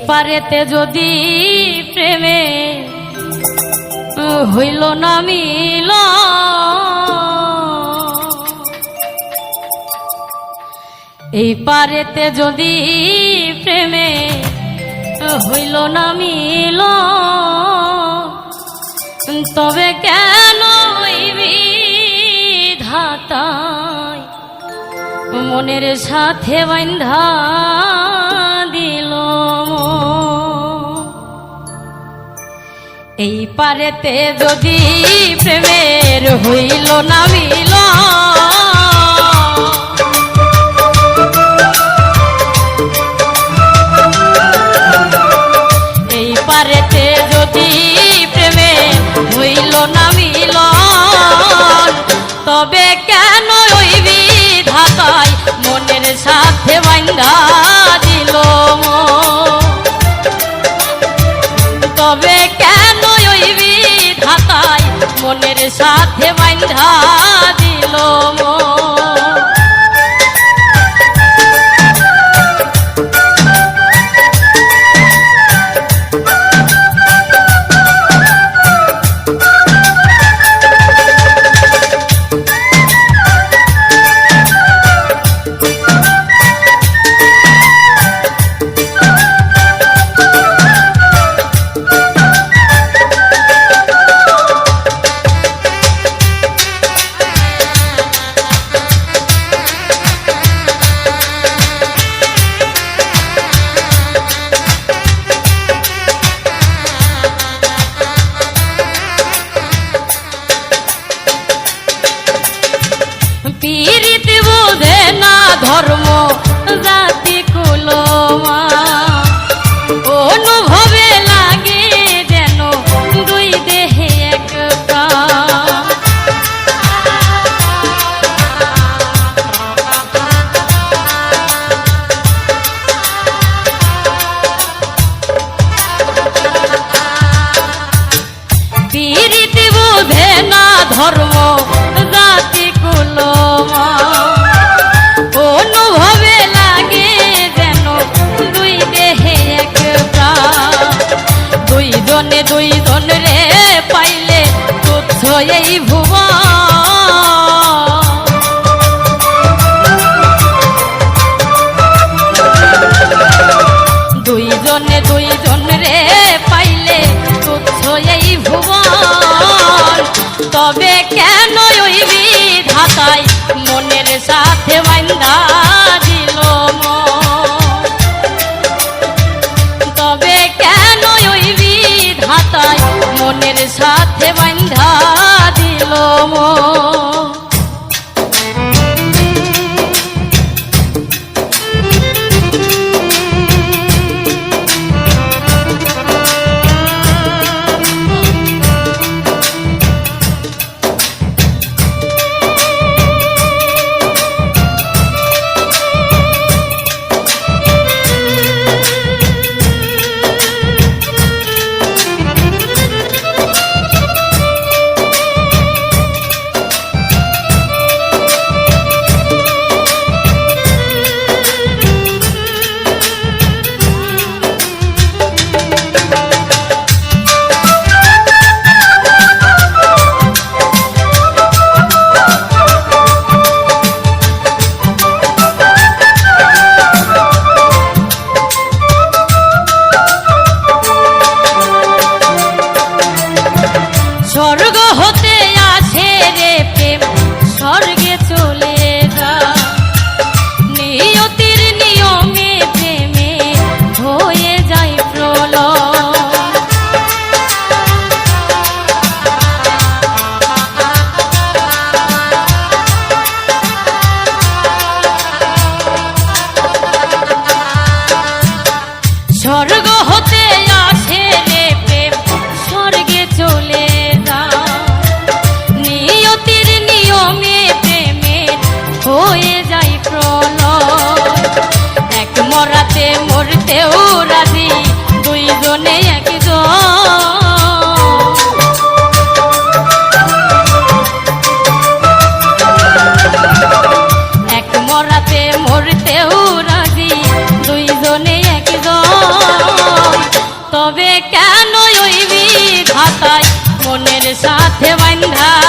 পারেতে যদি প্রেমে হইল না মিল, এই পারেতে যদি প্রেমে হইল না মিল, তবে কেন বিধাতায় মনের সাথে বান্ধা দিল। এই পারেতে যদি প্রেমের হইল না মিল, এই পারেতে যদি প্রেমের হইল না মিল, তবে কেন ওই বিধাতায় মনের সাথে বান্ধা দিল। তবে কেন ওই বিধাতায় মনের সাথে বান্ধা দিল। পীড়িত বোঝে না ধর্ম জাতি কুলমা, অনুভবে লাগে যেন দুই দেহে এক প্রাণ। পীড়িত বোঝে না ধর্ম জাতি কুলমা, অনুভবে লাগে যেন দুই দেহে এক প্রাণ। দুইজনে দুইজন রে পাইলে তুচ্ছ এই ভুবন, দুইজনে দুইজন রে পাইলে তুচ্ছ এই ভুবন। তবে কেন ওই বিধাতায় মনের সাথে বান্ধা দিল। তবে কেন ওই বিধাতায় মনের সাথে বান্ধা দিল। স্বর্গ হতে আসে রে প্রেম, স্বর্গে চলে যা। নিয়তির নিয়মে প্রেমে হয়ে যায় প্রলয়। স্বর্গ হতে আসে রে প্রেম, স্বর্গে চলে যা। কেন ওই বিধাতায় মনের সাথে বান্ধা